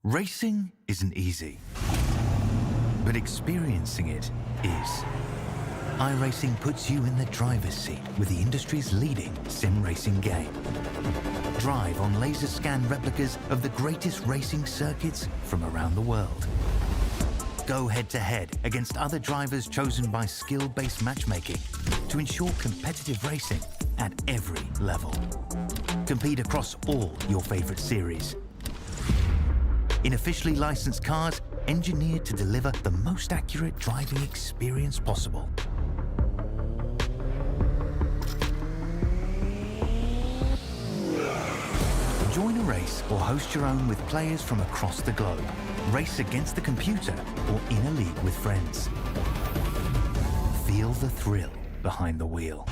Racing isn't easy, but experiencing it is. iRacing puts you in the driver's seat with the industry's leading sim racing game. Drive on laser scan replicas of the greatest racing circuits from around the world. Go head-to-head against other drivers chosen by skill-based matchmaking to ensure competitive racing at every level. Compete across all your favorite series. In officially licensed cars, engineered to deliver the most accurate driving experience possible. Join a race or host your own with players from across the globe. Race against the computer or in a league with friends. Feel the thrill behind the wheel.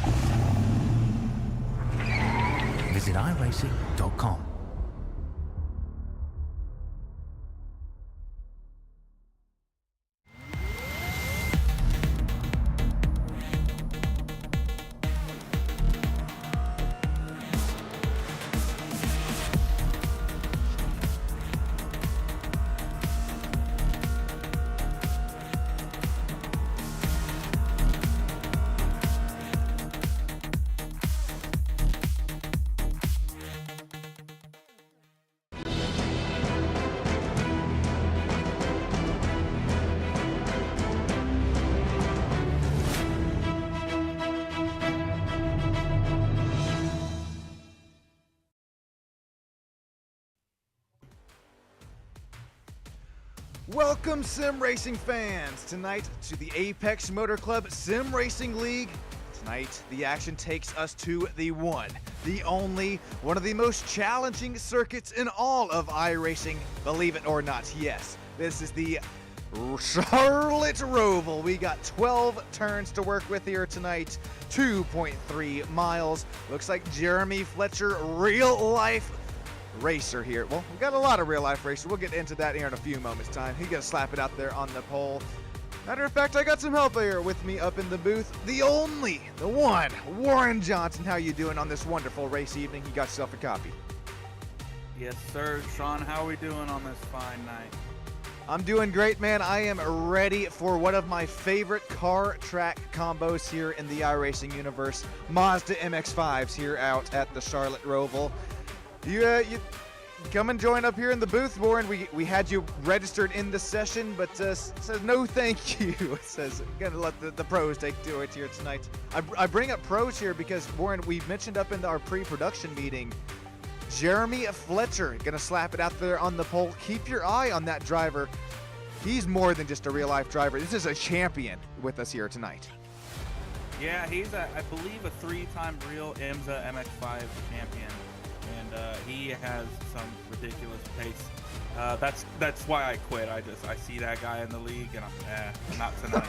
Visit iRacing.com. Welcome, sim racing fans, tonight to the Apex Motor Club Sim Racing League. Tonight, the action takes us to the one, the only, one of the most challenging circuits in all of iRacing. Believe it or not, yes, this is the Charlotte Roval. We got 12 turns to work with here tonight, 2.3 miles. Looks like Jeremy Fletcher, real life racer here. Well, we got a lot of real life racers. We'll get into that here in a few moments time. He's gonna slap it out there on the pole. Matter of fact, I got some help here with me up in the booth. The only, the one, Warren Johnson. How you doing on this wonderful race evening? You got yourself a copy. Yes, sir. Sean, how are we doing on this fine night? I'm doing great, man. I am ready for one of my favorite car track combos here in the iRacing universe. Mazda MX-5s here out at the Charlotte Roval. You come and join up here in the booth, Warren. We had you registered in the session, but says no thank you. It says gonna let the pros take to it here tonight. I bring up pros here because, Warren, we mentioned up in our pre-production meeting, Jeremy Fletcher gonna slap it out there on the pole. Keep your eye on that driver. He's more than just a real life driver. This is a champion with us here tonight. Yeah, he's I believe a 3-time real IMSA MX-5 champion. And he has some ridiculous pace. That's why I quit. I see that guy in the league, and I'm not tonight.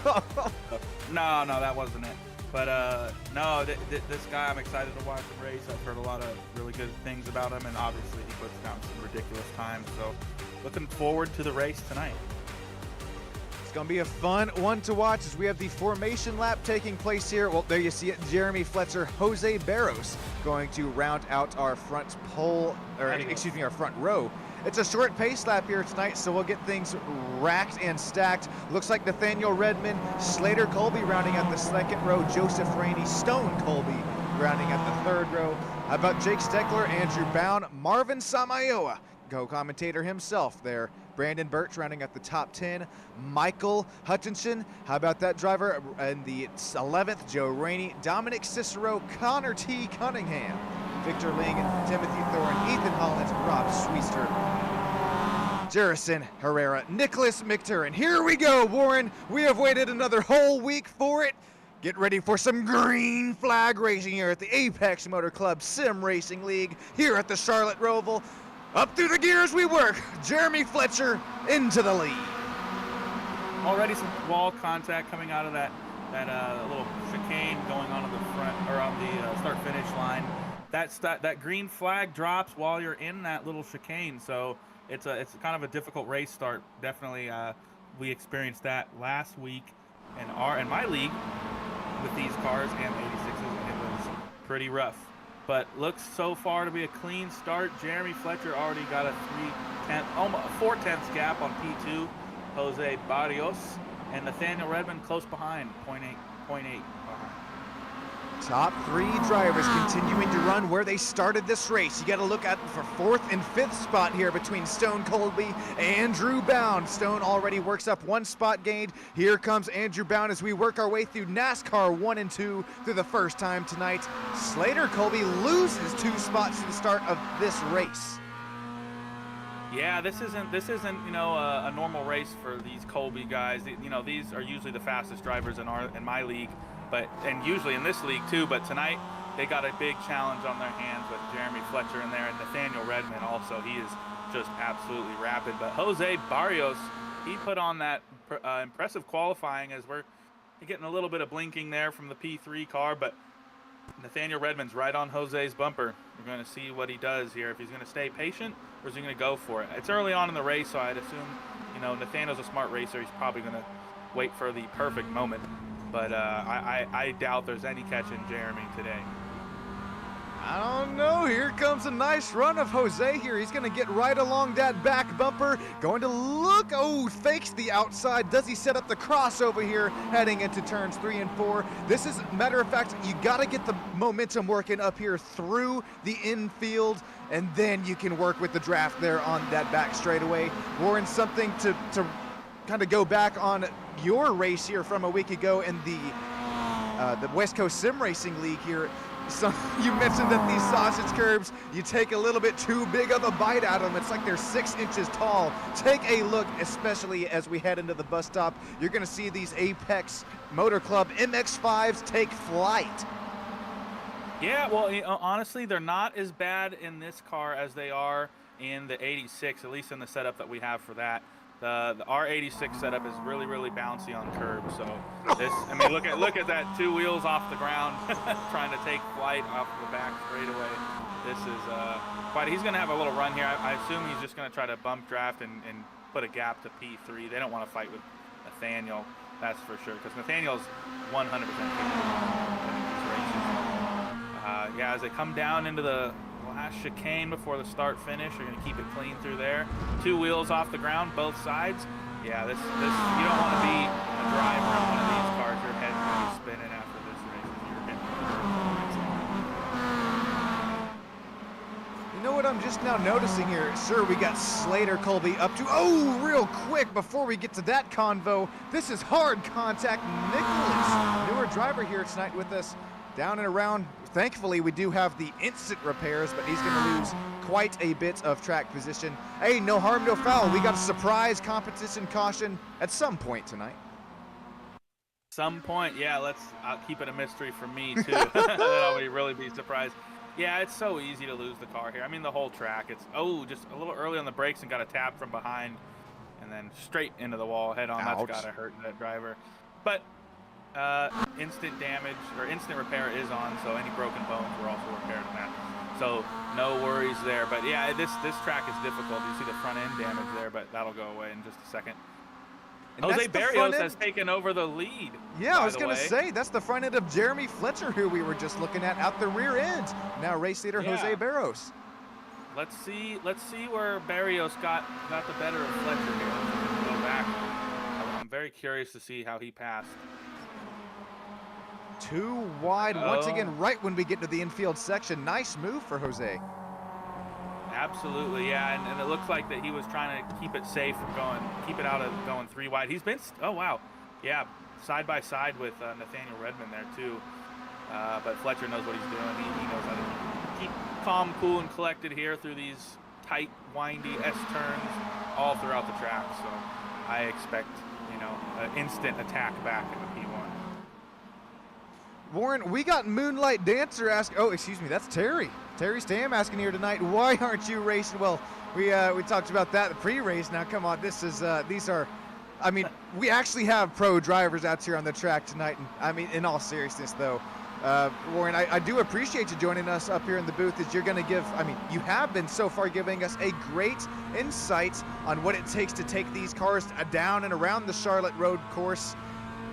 No, that wasn't it. But no, this guy, I'm excited to watch him race. I've heard a lot of really good things about him, and obviously he puts down some ridiculous times. So looking forward to the race tonight. It's going to be a fun one to watch as we have the formation lap taking place here. Well, there you see it. Jeremy Fletcher, Jose Barros going to round out our front pole, or excuse me, our front row. It's a short pace lap here tonight, so we'll get things racked and stacked. Looks like Nathaniel Redmond, Slater Colby rounding out the second row, Joseph Rainey, Stone Colby rounding out the third row. How about Jake Steckler, Andrew Bound, Marvin Samayoa, co-commentator himself there. Brandon Birch rounding out the top 10. Michael Hutchinson. How about that driver in the 11th? Joe Rainey. Dominic Cicero. Connor T. Cunningham. Victor Ling. Timothy Thorne. Ethan Holland. Rob Schweister. Jerison Herrera. Nicholas McTurran. Here we go, Warren. We have waited another whole week for it. Get ready for some green flag racing here at the Apex Motor Club Sim Racing League here at the Charlotte Roval. Up through the gears we work. Jeremy Fletcher into the lead. Already some wall contact coming out of that little chicane going on the front, or on the start-finish line. That green flag drops while you're in that little chicane, so it's kind of a difficult race start. Definitely, we experienced that last week in my league with these cars and 86s. It was pretty rough. but looks so far to be a clean start. Jeremy Fletcher already got a 4/10 gap on P2. Jose Barrios and Nathaniel Redmond close behind, 0.8 behind. Top 3 drivers continuing to run where they started this race. You got to look at for 4th and 5th spot here between Stone Colby and Drew Bound. Stone already works up 1 spot gained. Here comes Andrew Bound as we work our way through NASCAR 1 and 2 through the first time tonight. Slater Colby loses 2 spots to the start of this race. Yeah, this isn't a normal race for these Colby guys. These are usually the fastest drivers in my league. And usually in this league too, but tonight they got a big challenge on their hands with Jeremy Fletcher in there and Nathaniel Redmond also. He is just absolutely rapid. But Jose Barrios, he put on that impressive qualifying as we're getting a little bit of blinking there from the P3 car, but Nathaniel Redmond's right on Jose's bumper. We're going to see what he does here, if he's going to stay patient or is he going to go for it. It's early on in the race, so I'd assume, Nathaniel's a smart racer. He's probably going to wait for the perfect moment. But I doubt there's any catching Jeremy today. I don't know. Here comes a nice run of Jose here. He's going to get right along that back bumper. Going to look. Oh, fakes the outside. Does he set up the crossover here heading into turns 3 and 4? This is, matter of fact, you got to get the momentum working up here through the infield, and then you can work with the draft there on that back straightaway. Warren, something to kind of go back on your race here from a week ago in the West Coast Sim Racing League here. So you mentioned that these sausage curbs, you take a little bit too big of a bite out of them. It's like they're 6 inches tall. Take a look, especially as we head into the bus stop. You're going to see these Apex Motor Club MX-5s take flight. Yeah, well, honestly, they're not as bad in this car as they are in the 86, at least in the setup that we have for that. The R86 setup is really, really bouncy on curbs. So look at that, 2 wheels off the ground, trying to take flight off the back straightaway. This is quite. He's going to have a little run here. I assume he's just going to try to bump draft and put a gap to P3. They don't want to fight with Nathaniel, that's for sure, because Nathaniel's 100% capable of winning these races. Yeah, as they come down into the last chicane before the start finish, they're going to keep it clean through there. 2 wheels off the ground, both sides. Yeah, this you don't want to be a driver on one of these cars. Your head's going to be spinning after this race as you're hitting the You know what I'm just now noticing here? Sure, we got Slater Colby up to, oh, real quick before we get to that convo, this is hard contact. Nicholas, newer driver here tonight with us, down and around. Thankfully, we do have the instant repairs, but he's going to lose quite a bit of track position. Hey, no harm, no foul. We got a surprise competition caution at some point tonight. Some point, yeah. I'll keep it a mystery for me too. I'll really be surprised. Yeah, it's so easy to lose the car here. I mean, the whole track. It's just a little early on the brakes and got a tap from behind, and then straight into the wall head on. Ouch. That's gotta hurt that driver. But instant damage or instant repair is on, so any broken bones were also repaired in that. So no worries there. But yeah, this track is difficult. You see the front end damage there, but that'll go away in just a second. And Jose Barrios has taken over the lead. Yeah, I was going to say, that's the front end of Jeremy Fletcher, who we were just looking at out the rear end. Now race leader Jose Barrios. Let's see where Barrios got the better of Fletcher here. Let's go back. I'm very curious to see how he passed. Too wide once again, right when we get to the infield section. Nice move for Jose. Absolutely, yeah, and it looks like that he was trying to keep it safe from keep it out of going 3 wide. He's been, oh wow, yeah, side by side with Nathaniel Redmond there too. But Fletcher knows what he's doing. He knows how to keep calm, cool, and collected here through these tight, windy S-turns all throughout the track. So I expect, an instant attack back in the P1. Warren, we got Moonlight Dancer asking, oh, excuse me, that's Terry. Terry Stam asking here tonight, why aren't you racing? Well, we talked about that pre-race. Now, come on, this is, these are, I mean, we actually have pro drivers out here on the track tonight. And I mean, in all seriousness, though, Warren, I do appreciate you joining us up here in the booth, as you're going to give, I mean, you have been so far giving us a great insight on what it takes to take these cars down and around the Charlotte Road course,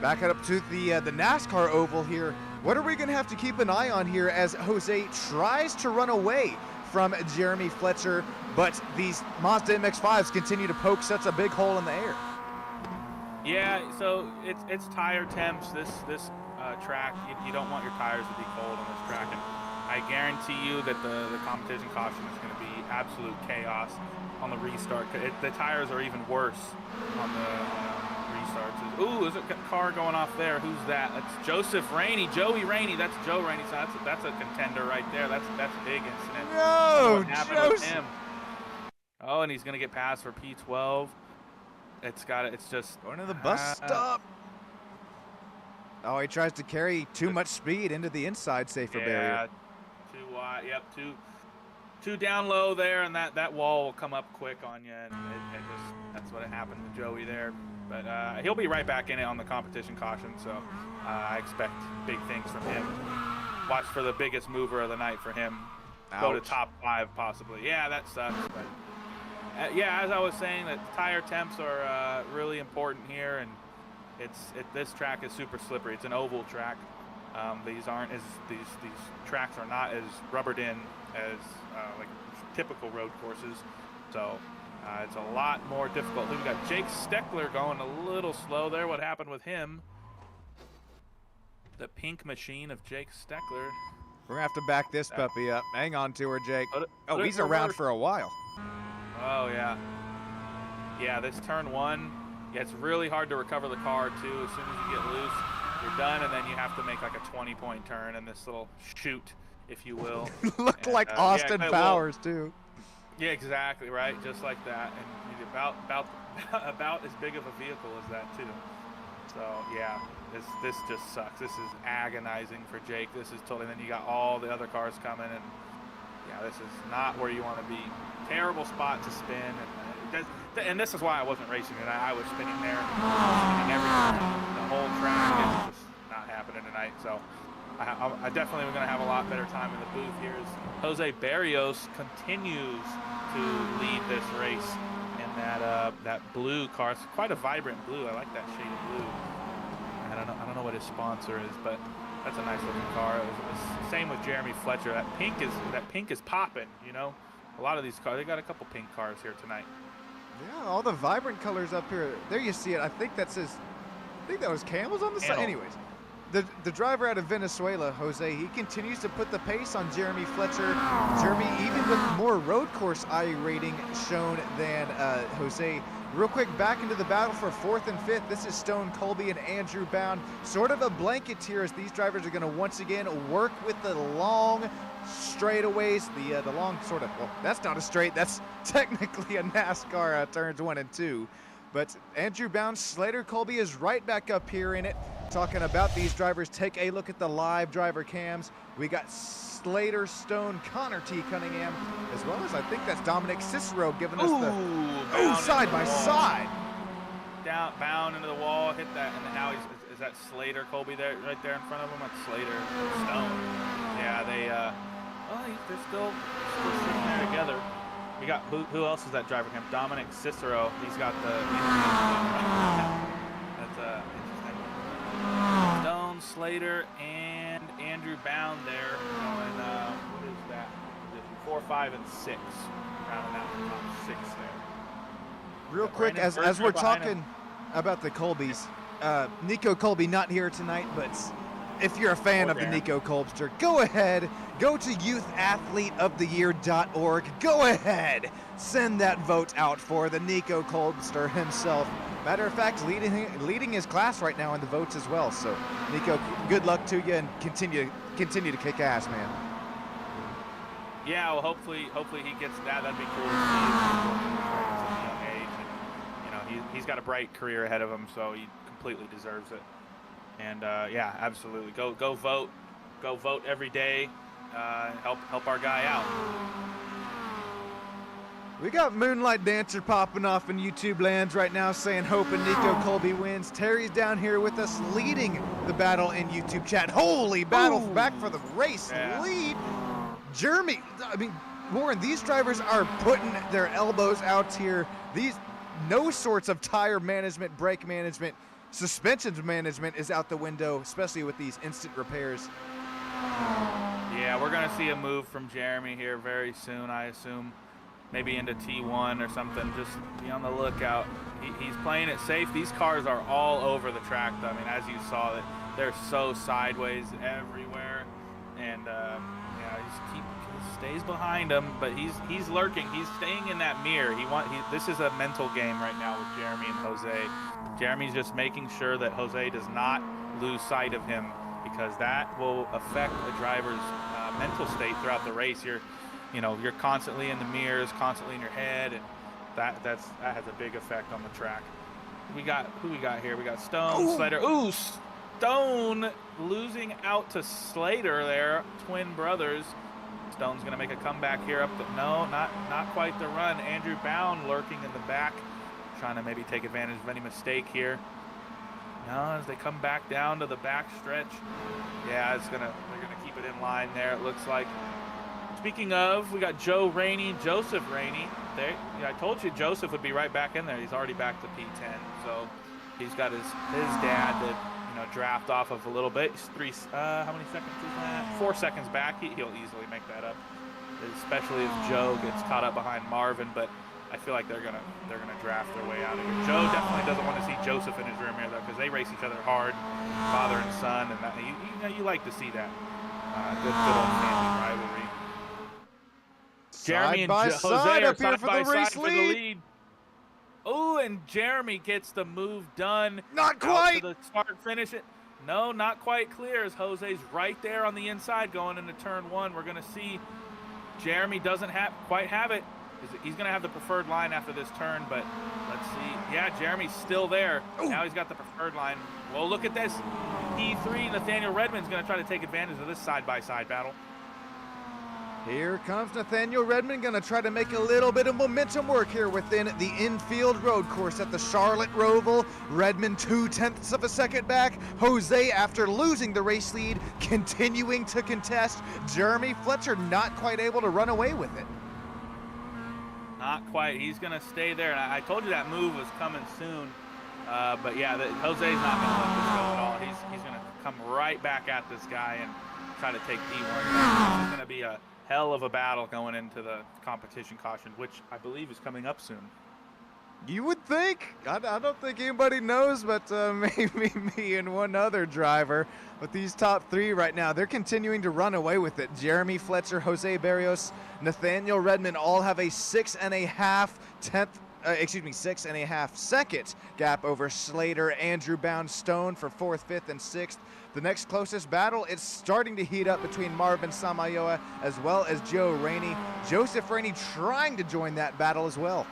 back up to the NASCAR oval here. What are we going to have to keep an eye on here as Jose tries to run away from Jeremy Fletcher, but these Mazda MX-5s continue to poke such a big hole in the air? Yeah, so it's tire temps. This track, you don't want your tires to be cold on this track, and I guarantee you that the competition caution is going to be absolute chaos on the restart. The tires are even worse on the restarts. Ooh, there's a car going off there. Who's that? That's Joseph Rainey, Joey Rainey. That's Joe Rainey. So that's a contender right there. That's a big incident. No, what happened with him? Oh, and he's going to get passed for P12. It's just going to the bus stop. Oh, he tries to carry too much speed into the inside safer barrier. Too wide. Yep, too down low there, and that wall will come up quick on you, and that's what happened with Joey there. But he'll be right back in it on the competition caution, so I expect big things from him. Watch for the biggest mover of the night for him. Ouch. Go to top 5 possibly. Yeah, that sucks. But yeah, as I was saying, that tire temps are really important here, and this track is super slippery. It's an oval track. These tracks are not as rubbered in as like typical road courses, so it's a lot more difficult. We've got Jake Steckler going a little slow there. What happened with him? The pink machine of Jake Steckler. We're gonna have to back this puppy up. Hang on to her, Jake. Oh, he's around for a while. Oh yeah. Yeah, this turn 1. Yeah, it's really hard to recover the car too. As soon as you get loose, you're done, and then you have to make like a 20-point turn in this little chute, if you will. Looked like Austin Powers too. Yeah, exactly right, just like that, and he's about as big of a vehicle as that too. So yeah, this just sucks. This is agonizing for Jake. This is totally. Then you got all the other cars coming, and yeah, this is not where you want to be. Terrible spot to spin, and this is why I wasn't racing tonight. I was spinning there, spinning everything, the whole track. It's just not happening tonight. So I definitely am going to have a lot better time in the booth here as Jose Barrios continues to lead this race in that blue car. It's quite a vibrant blue. I like that shade of blue. I don't know what his sponsor is, but that's a nice looking car. It was same with Jeremy Fletcher. That pink is popping, you know. A lot of these cars, they got a couple pink cars here tonight. Yeah, all the vibrant colors up here. There you see it. I think that was camels on the side. Anyways, the driver out of Venezuela, Jose, he continues to put the pace on Jeremy Fletcher. Jeremy, even with more road course rating shown than Jose. Real quick, back into the battle for 4th and 5th. This is Stone Colby and Andrew Bound. Sort of a blanket here as these drivers are going to once again work with the long straightaways. The long sort of, well, that's not a straight. That's technically a NASCAR turns 1 and 2. But Andrew Bound, Slater Colby is right back up here in it. Talking about these drivers, take a look at the live driver cams. We got Slater, Stone, Connor T. Cunningham, as well as I think that's Dominic Cicero giving us side by side. Bound into the wall, hit that, and now is that Slater Colby there, right there in front of him? That's Slater, Stone. Yeah, they're still sitting there together. We got who else is that driver cam? Dominic Cicero. He's got the. That's interesting. Stone, Slater, and Andrew Bound there. Going, what is that? 4, 5, and 6. Rounding out the top 6 there. Real quick, as we're talking about the Colbys, Nico Colby not here tonight, but if you're a fan of the Nico Colbster, go ahead, go to youthathleteoftheyear.org. Go ahead, send that vote out for the Nico Colbster himself. Matter of fact, leading his class right now in the votes as well. So, Nico, good luck to you, and continue to kick ass, man. Yeah, well, hopefully he gets that. That'd be cool. At a young age, and, you know, he's got a bright career ahead of him, so he completely deserves it. And yeah, absolutely. Go vote. Go vote every day. Help our guy out. We got Moonlight Dancer popping off in YouTube lands right now saying hoping Nico Colby wins. Terry's down here with us leading the battle in YouTube chat. Holy battle back for the race lead. Jeremy, I mean, Warren, these drivers are putting their elbows out here. No sorts of tire management, brake management. suspension management is out the window, especially with these instant repairs. Yeah, we're gonna see a move from Jeremy here very soon, I assume. Maybe into T1 or something. Just be on the lookout. He's playing it safe. These cars are all over the track, though. I mean, as you saw, that they're so sideways everywhere, and yeah, he stays behind him, but he's lurking. He's staying in that mirror. This is a mental game right now with Jeremy and Jose. Jeremy's just making sure that Jose does not lose sight of him, because that will affect the driver's mental state throughout the race. You're constantly in the mirrors, constantly in your head, and that has a big effect on the track. Who we got here? We got Stone, Slater. Ooh, Stone losing out to Slater there, twin brothers. Stone's gonna make a comeback here up the, no, not quite the run. Andrew Bound lurking in the back, trying to maybe take advantage of any mistake here. No, as they come back down to the back stretch. Yeah, they're gonna keep it in line there, it looks like. Speaking of, we got Joseph Rainey. There, I told you Joseph would be right back in there. He's already back to P10, so he's got his dad to draft off of a little bit. He's how many seconds is that? 4 seconds back. He'll easily make that up, especially if Joe gets caught up behind Marvin. But I feel like they're gonna draft their way out of here. Joe definitely doesn't want to see Joseph in his rear mirror though, because they race each other hard, father and son, and that, you like to see that. Good old family rivalry. Jeremy and Jose are side by side for the lead. Oh, and Jeremy gets the move done. Not quite. To the start finish it. No, not quite clear, as Jose's right there on the inside going into turn 1. We're going to see Jeremy doesn't quite have it. He's going to have the preferred line after this turn, but let's see. Yeah, Jeremy's still there. Ooh. Now he's got the preferred line. Well, look at this. P3, Nathaniel Redmond's going to try to take advantage of this side-by-side battle. Here comes Nathaniel Redmond, going to try to make a little bit of momentum work here within the infield road course at the Charlotte Roval. Redmond 0.2 of a second back. Jose, after losing the race lead, continuing to contest. Jeremy Fletcher not quite able to run away with it. Not quite. He's going to stay there. And I told you that move was coming soon. But yeah, Jose's not going to let this go at all. He's going to come right back at this guy and try to take P1. It's going to be a hell of a battle going into the competition caution, which I believe is coming up soon. You would think. I don't think anybody knows, but maybe me and one other driver. With these top 3 right now, they're continuing to run away with it. Jeremy Fletcher, Jose Barrios, Nathaniel Redmond all have a 6.5 second gap over Slater, Andrew Bound, Stone for 4th, 5th, and 6th. The next closest battle is starting to heat up between Marvin Samayoa as well as Joe Rainey. Joseph Rainey trying to join that battle as well.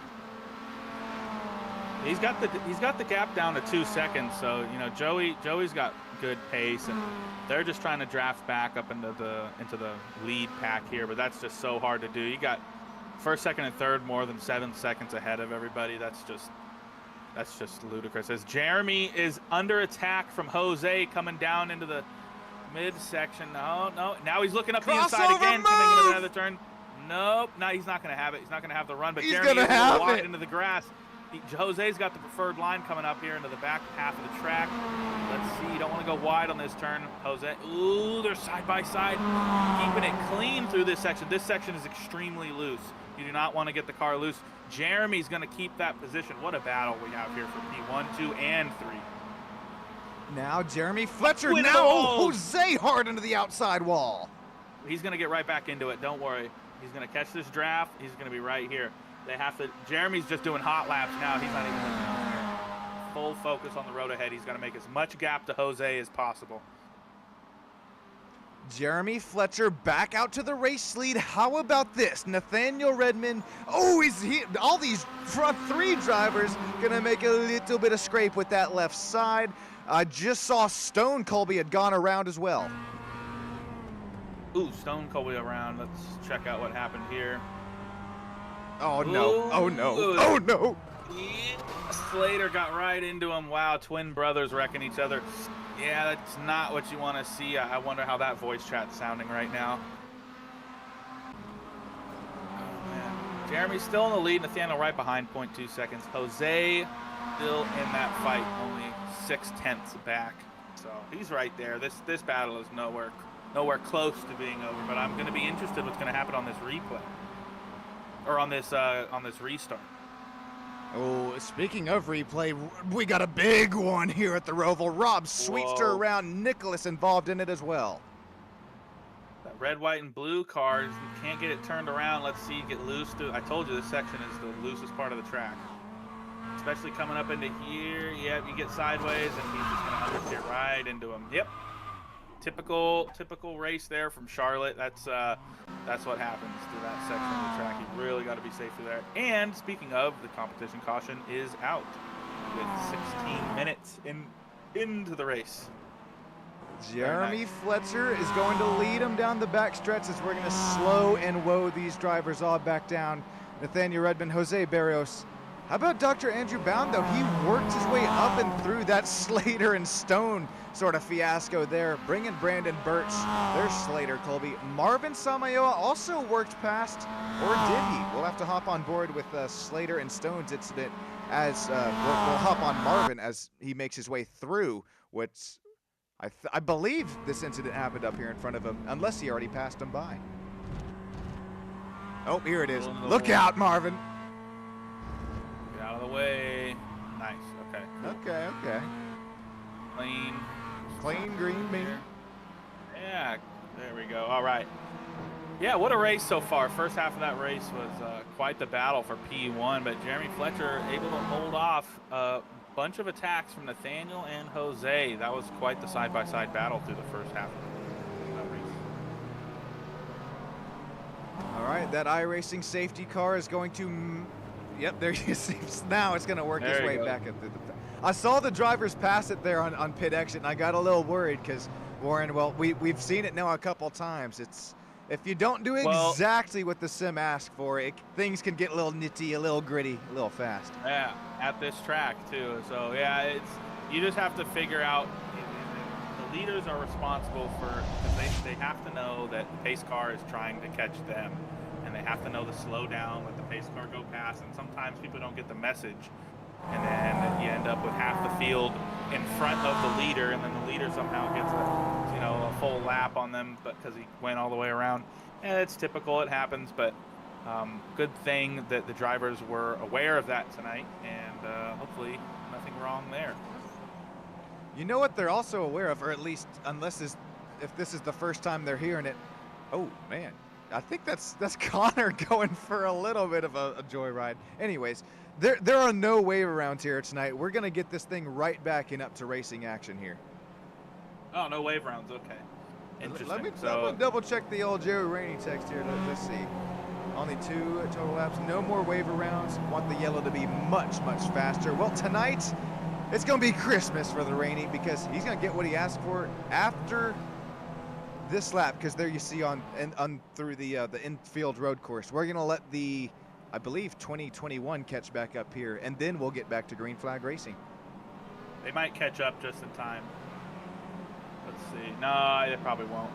He's got the gap down to 2 seconds, so Joey's got good pace, and they're just trying to draft back up into the lead pack here, but that's just so hard to do. You got first, second, and third more than 7 seconds ahead of everybody. That's just ludicrous. As Jeremy is under attack from Jose coming down into the midsection. No. Now he's looking up the inside again, coming into another turn. Nope. No, he's not going to have it. He's not going to have the run, but Jeremy is wide into the grass. Jose's got the preferred line coming up here into the back half of the track. Let's see. You don't want to go wide on this turn, Jose. Ooh, they're side by side, keeping it clean through this section. This section is extremely loose. You do not want to get the car loose. Jeremy's going to keep that position. What a battle we have here for P1, 2, and 3. Now Jeremy Fletcher, Jose hard into the outside wall. He's going to get right back into it. Don't worry. He's going to catch this draft. He's going to be right here. They have to. Jeremy's just doing hot laps now. He's not even looking here. Full focus on the road ahead. He's got to make as much gap to Jose as possible. Jeremy Fletcher back out to the race lead. How about this? Nathaniel Redmond. Oh, all these front 3 drivers gonna make a little bit of scrape with that left side. I just saw Stone Colby had gone around as well. Ooh, Stone Colby around. Let's check out what happened here. Oh no! Oh no! Oh no! Slater got right into him. Wow, twin brothers wrecking each other. Yeah, that's not what you want to see. I wonder how that voice chat's sounding right now. Oh, man. Jeremy's still in the lead. Nathaniel right behind, 0.2 seconds. Jose still in that fight. Only 6/10 back. So he's right there. This battle is nowhere close to being over. But I'm going to be interested what's going to happen on this replay, or on this restart. Oh, speaking of replay, we got a big one here at the Roval. Rob sweeps her around. Nicholas involved in it as well. That red, white, and blue cars, you can't get it turned around. Let's see it get loose. I told you this section is the loosest part of the track. Especially coming up into here. Yep, you get sideways, and he's just going to understeer right into him. Yep. Typical race there from Charlotte. That's what happens through that section of the track. You really got to be safe through there. And speaking of, the competition caution is out with 16 minutes into the race. Jeremy Fletcher is going to lead him down the back stretch as we're going to slow and woe these drivers all back down. Nathaniel Redmond, Jose Barrios. How about Dr. Andrew Bound, though? He worked his way up and through that Slater and Stone sort of fiasco there, bringing Brandon Birch. There's Slater, Colby. Marvin Samayoa also worked past, or did he? We'll have to hop on board with Slater and Stone's incident as we'll hop on Marvin as he makes his way through what's, I believe this incident happened up here in front of him, unless he already passed him by. Oh, here it is. Look out, Marvin. Get out of the way. Nice. Okay. Okay. Clean green bean. Yeah, there we go. All right. Yeah, what a race so far. First half of that race was quite the battle for P1, but Jeremy Fletcher able to hold off a bunch of attacks from Nathaniel and Jose. That was quite the side-by-side battle through the first half of that race. All right, that iRacing safety car is going to, yep, there you see. Now it's going to work its way back up through the. I saw the drivers pass it there on pit exit, and I got a little worried because, Warren, well, we've seen it now a couple times. It's, if you don't do exactly what the sim asks for, things can get a little nitty, a little gritty, a little fast. Yeah, at this track too. So yeah, you just have to figure out. The leaders are responsible for, because they have to know that the pace car is trying to catch them, and they have to know to slow down, let the pace car go past. And sometimes people don't get the message, and then you end up with half the field in front of the leader, and then the leader somehow gets a full lap on them, but because he went all the way around. And it's typical, it happens, but good thing that the drivers were aware of that tonight, and hopefully nothing wrong there. You know what they're also aware of, or at least if this is the first time they're hearing it. Oh man, I think that's Connor going for a little bit of a joyride. Anyways, there are no wave arounds here tonight. We're gonna get this thing right back in up to racing action here. Oh, no wave rounds. Okay. Interesting. Let me double check the old Jerry Rainey text here. Let's see. Only 2 total laps. No more waiver rounds. Want the yellow to be much, much faster. Well, tonight, it's going to be Christmas for the Rainey because he's going to get what he asked for after this lap. Because there you see on through the infield road course. We're going to let the, I believe, 2021 catch back up here. And then we'll get back to green flag racing. They might catch up just in time. Let's see. No, they probably won't.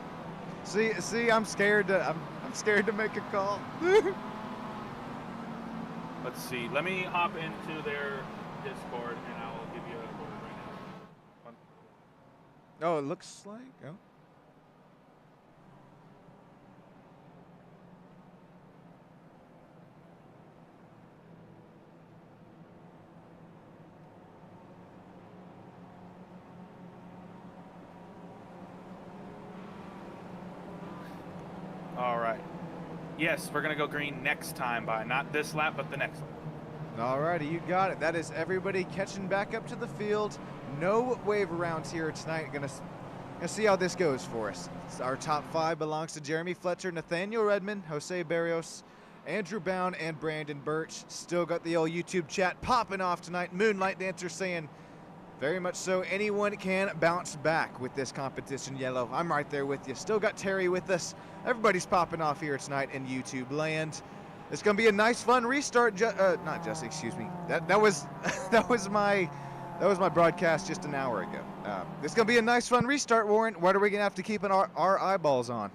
See, I'm scared to make a call. Let's see. Let me hop into their Discord and I'll give you a order right now. Oh, it looks like. Oh. All right. Yes, we're going to go green next time by not this lap, but the next one. Alrighty, you got it. That is everybody catching back up to the field. No wave arounds here tonight. Gonna see how this goes for us. Our top 5 belongs to Jeremy Fletcher, Nathaniel Redmond, Jose Barrios, Andrew Bound, and Brandon Birch. Still got the old YouTube chat popping off tonight. Moonlight Dancer saying, very much so, anyone can bounce back with this competition, Yellow. I'm right there with you. Still got Terry with us. Everybody's popping off here tonight in YouTube land. It's gonna be a nice, fun restart. Not Jesse, excuse me. That was that was my broadcast just an hour ago. It's gonna be a nice, fun restart, Warren. What are we gonna have to keep our eyeballs on?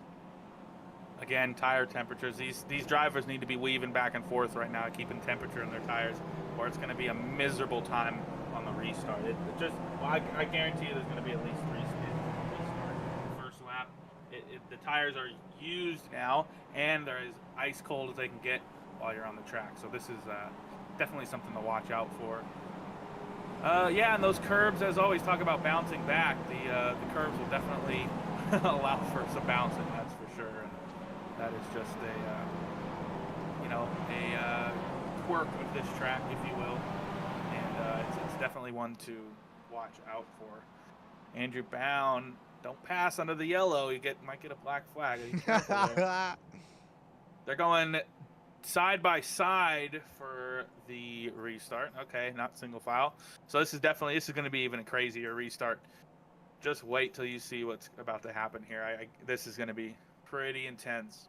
Again, tire temperatures. These drivers need to be weaving back and forth right now, keeping temperature in their tires, or it's gonna be a miserable time on the restart. It just, well, I guarantee you there's going to be at least 3 spins on the restart. The first lap, the tires are used now, and they're as ice cold as they can get while you're on the track. So this is definitely something to watch out for. Yeah, and those curbs, as always, talk about bouncing back. The curbs will definitely allow for some bouncing, that's for sure. And that is just a quirk of this track, if you will. And it's definitely one to watch out for. Andrew Bound, don't pass under the yellow. You might get a black flag. They're going side by side for the restart. Okay, not single file. So this is going to be even a crazier restart. Just wait till you see what's about to happen here. This is going to be pretty intense.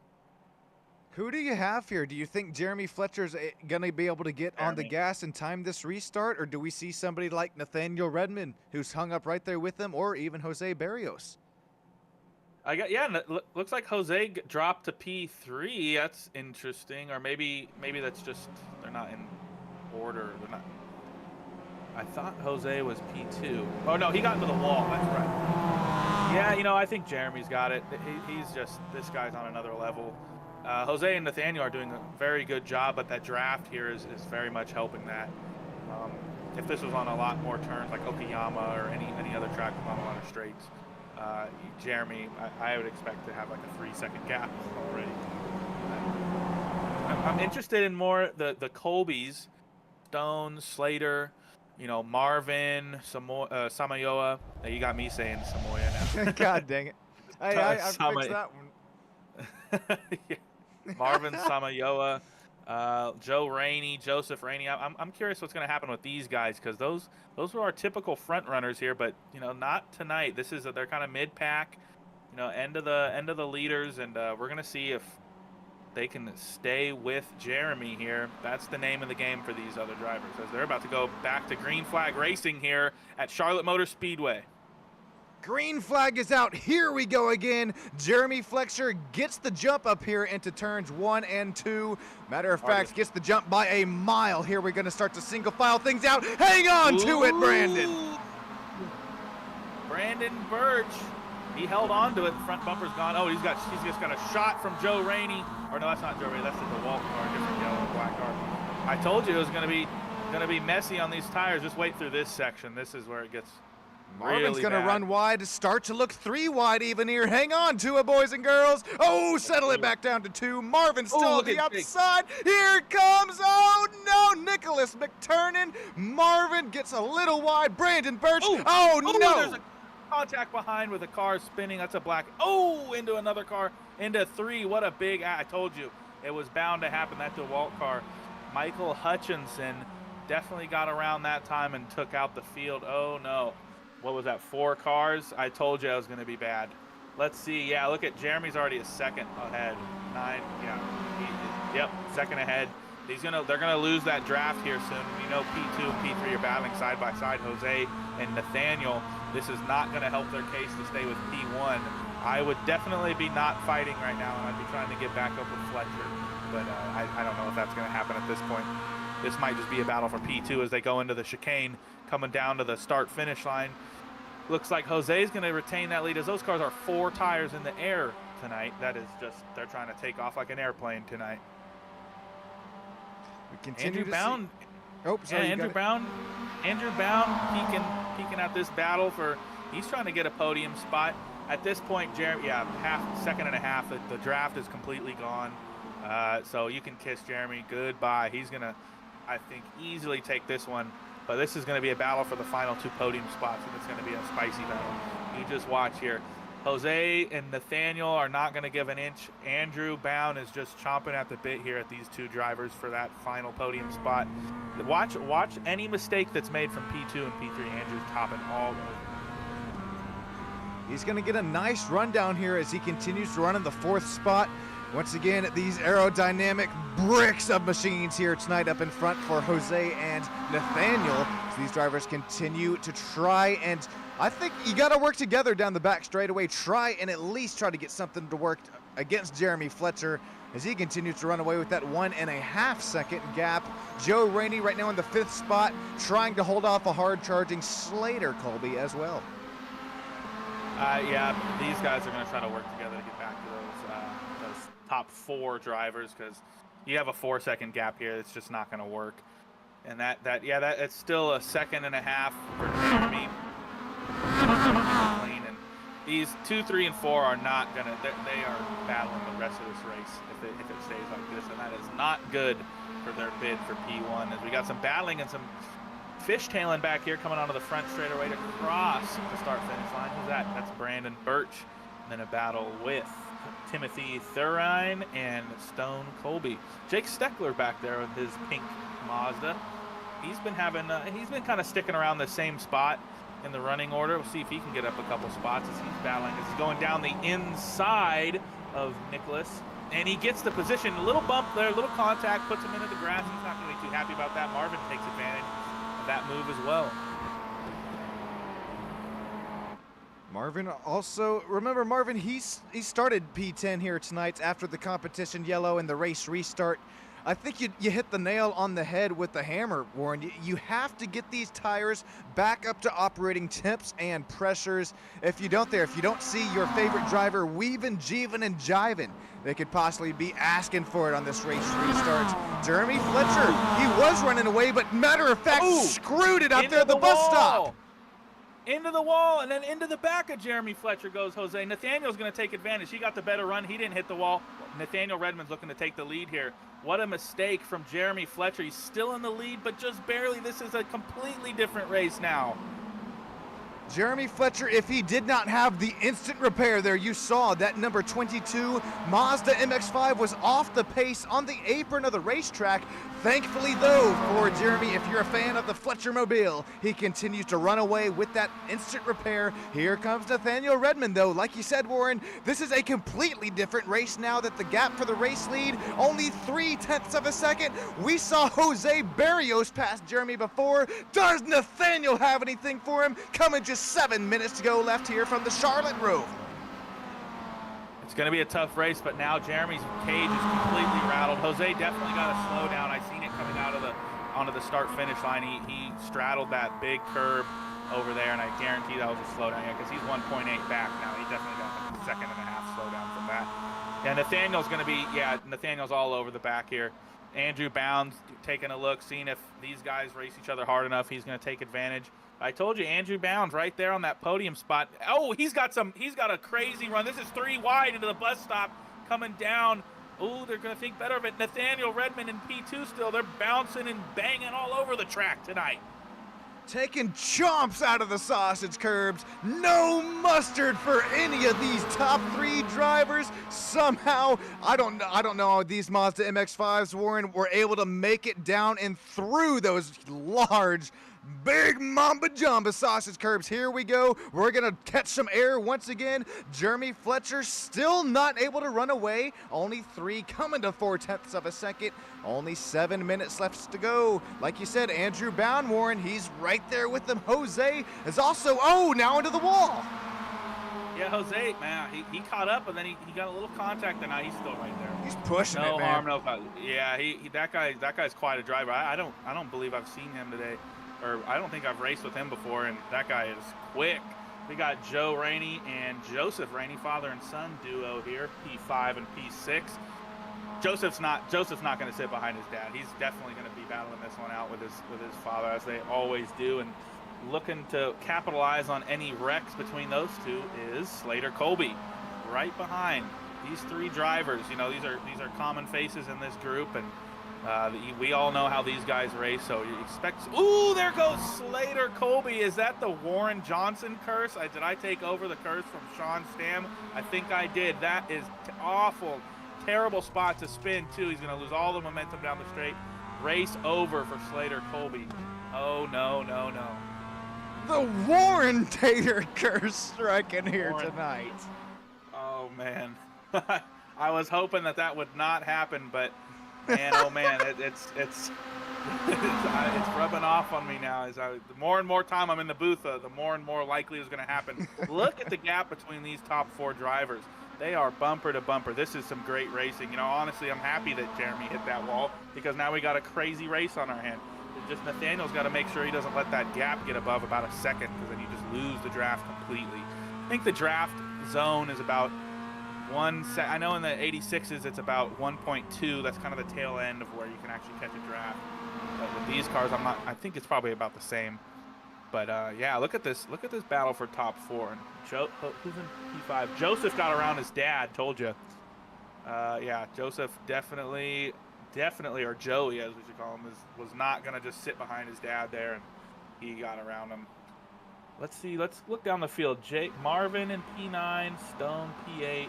Who do you have here? Do you think Jeremy Fletcher's going to be able to get on the gas and time this restart, or do we see somebody like Nathaniel Redmond who's hung up right there with him, or even Jose Barrios? Looks like Jose dropped to P3. That's interesting, or maybe that's just they're not in order. They're not. I thought Jose was P2. Oh no, he got into the wall. That's right. Yeah, I think Jeremy's got it. This guy's on another level. Jose and Nathaniel are doing a very good job, but that draft here is very much helping that. If this was on a lot more turns, like Okayama or any other track with on a lot of straights, Jeremy, I would expect to have like a 3-second gap already. I'm interested in more the Colbys, Stone, Slater, Marvin, Samayoa. You got me saying Samoya now. God dang it. I fixed that one. Yeah. Marvin Samayoa, Joseph Rainey. I'm curious what's going to happen with these guys, because those were our typical front runners here, but not tonight. They're kind of mid pack, end of the leaders, and we're going to see if they can stay with Jeremy here. That's the name of the game for these other drivers, as they're about to go back to green flag racing here at Charlotte Motor Speedway. Green flag is out. Here we go again. Jeremy Fletcher gets the jump up here into turns 1 and 2. Matter of fact, gets the jump by a mile. Here we're going to start to single file things out. Hang on to it, Brandon. Brandon Birch. He held on to it. The front bumper's gone. Oh, he's just got a shot from Joe Rainey. Or no, that's not Joe Rainey. That's the DeWalt car, different yellow and black car. I told you it was going to be messy on these tires. Just wait through this section. This is where it gets Marvin's going to run wide, start to look 3 wide even here. Hang on to it, boys and girls. Oh, settle it back down to 2. Marvin's still on the outside. Here it comes. Oh, no. Nicholas McTurnan. Marvin gets a little wide. Brandon Birch. Oh, no. There's a contact behind with a car spinning. That's a black. Oh, into another car. Into 3. What a big. I told you. It was bound to happen. That DeWalt car. Michael Hutchinson definitely got around that time and took out the field. Oh, no. What was that, 4 cars? I told you I was going to be bad. Let's see. Yeah, look at Jeremy's already a second ahead. 9. Yeah. Yep, second ahead. They're gonna lose that draft here soon. P2 and P3 are battling side by side. Jose and Nathaniel. This is not going to help their case to stay with P1. I would definitely be not fighting right now, and I'd be trying to get back up with Fletcher. But I don't know if that's going to happen at this point. This might just be a battle for P2 as they go into the chicane, coming down to the start-finish line. Looks like Jose's going to retain that lead, as those cars are 4 tires in the air tonight. That is just, they're trying to take off like an airplane tonight. We continue Andrew Bound. Oh, sorry. Andrew Bound peeking at this battle for, he's trying to get a podium spot. At this point, Jeremy, second and a half, the draft is completely gone. So you can kiss Jeremy goodbye. He's going to, I think, easily take this one. But this is going to be a battle for the final 2 podium spots, and it's going to be a spicy battle. You just watch here. Jose and Nathaniel are not going to give an inch. Andrew Bound is just chomping at the bit here at these 2 drivers for that final podium spot. Watch any mistake that's made from P2 and P3. Andrew's topping all those. He's going to get a nice run down here as he continues to run in the 4th spot. Once again, these aerodynamic bricks of machines here tonight up in front for Jose and Nathaniel. So these drivers continue to try, and I think you got to work together down the back straightaway. Try and at least try to get something to work against Jeremy Fletcher. as he continues to run away with that 1.5 second gap. Joe Rainey right now in the 5th spot, trying to hold off a hard charging Slater Colby as well. Yeah, these guys are going to try to work together to get back to those top 4 drivers, because you have a 4-second gap here. It's just not going to work. And it's still a 1.5 seconds for Jeremy. And these 2, 3, and 4 are not going to, they are battling the rest of this race if it stays like this. And that is not good for their bid for P1, as we got some battling and some fishtailing back here coming onto the front straightaway to cross the start-finish line. Who's that? That's Brandon Birch. And then a battle with Timothy Thurine and Stone Colby. Jake Steckler back there with his pink Mazda. He's been kind of sticking around the same spot in the running order. We'll see if he can get up a couple spots as he's battling. As he's going down the inside of Nicholas. And he gets the position. A little bump there, a little contact, puts him into the grass. He's not going to be too happy about that. Marvin takes advantage that move as well. Marvin also, remember Marvin, he started P10 here tonight after the competition yellow and the race restart. I think you hit the nail on the head with the hammer, Warren. You have to get these tires back up to operating temps and pressures. If you don't see your favorite driver weaving, jeeving, and jiving, they could possibly be asking for it on this race restart. Jeremy Fletcher, he was running away, but matter of fact, screwed it out there at the bus stop. Into the wall, and then into the back of Jeremy Fletcher goes Jose. Nathaniel's going to take advantage. He got the better run. He didn't hit the wall. Nathaniel Redmond's looking to take the lead here. What a mistake from Jeremy Fletcher. He's still in the lead, but just barely. This is a completely different race now. Jeremy Fletcher, if he did not have the instant repair there, you saw that number 22 Mazda MX-5 was off the pace on the apron of the racetrack. Thankfully, though, for Jeremy, if you're a fan of the Fletcher Mobile, he continues to run away with that instant repair. Here comes Nathaniel Redmond, though. Like you said, Warren, this is a completely different race now that the gap for the race lead, only 0.3 of a second. We saw Jose Barrios pass Jeremy before. Does Nathaniel have anything for him? Coming just 7 minutes to go left here from the Charlotte Roval. It's going to be a tough race, but now Jeremy's cage is completely rattled. Jose definitely got a slow down. I seen it coming out of onto the start-finish line. He straddled that big curb over there, and I guarantee that was a slowdown, because he's 1.8 back now. He definitely got a 1.5 seconds slowdown from that. Yeah, Nathaniel's all over the back here. Andrew Bounds taking a look, seeing if these guys race each other hard enough. He's going to take advantage. I told you, Andrew Bounds right there on that podium spot. Oh, he's got a crazy run. This is 3 wide into the bus stop coming down. Oh, they're going to think better of it. Nathaniel Redmond in P2 still. They're bouncing and banging all over the track tonight. Taking chomps out of the sausage curbs. No mustard for any of these top 3 drivers. Somehow, I don't know how these Mazda MX-5s, Warren, were able to make it down and through those large, big Mamba Jamba sausage curbs. Here we go. We're going to catch some air once again. Jeremy Fletcher still not able to run away. Only 3 coming to 0.4 of a second. Only 7 minutes left to go. Like you said, Andrew Bound, Warren, he's right there with them. Jose is also, now into the wall. Yeah, Jose, man, he caught up, and then he got a little contact, and now he's still right there. He's pushing it, man. No harm, no foul. Yeah, that guy's quite a driver. I don't believe I've seen him today. Or I don't think I've raced with him before, and that guy is quick. We got Joe Rainey and Joseph Rainey, father and son duo here, P5 and P6. Joseph's not going to sit behind his dad. He's definitely going to be battling this one out with his father, as they always do, and looking to capitalize on any wrecks between those two is Slater Colby, right behind these 3 drivers. You know, these are common faces in this group, and we all know how these guys race, so you expect. Ooh, there goes Slater Colby. Is that the Warren Johnson curse? Did I take over the curse from Sean Stam? I think I did. That is awful, terrible spot to spin, too. He's going to lose all the momentum down the straight. Race over for Slater Colby. Oh, no. The Warren Tater curse striking here Warren tonight. Oh, man. I was hoping that would not happen, but man, oh man, it's rubbing off on me now. The more and more time I'm in the booth, the more and more likely it's going to happen. Look at the gap between these top 4 drivers. They are bumper to bumper. This is some great racing. You know, honestly, I'm happy that Jeremy hit that wall because now we got a crazy race on our hand. Just Nathaniel's got to make sure he doesn't let that gap get above about a second because then you just lose the draft completely. I think the draft zone is about I know in the 86s it's about 1.2. That's kind of the tail end of where you can actually catch a draft. But with these cars, I think it's probably about the same. But yeah, look at this battle for top 4. And who's in P5? Joseph got around his dad. Told you. Yeah, Joseph definitely, or Joey as we should call him, was not gonna just sit behind his dad there, and he got around him. Let's see. Let's look down the field. Marvin in P9, Stone P8.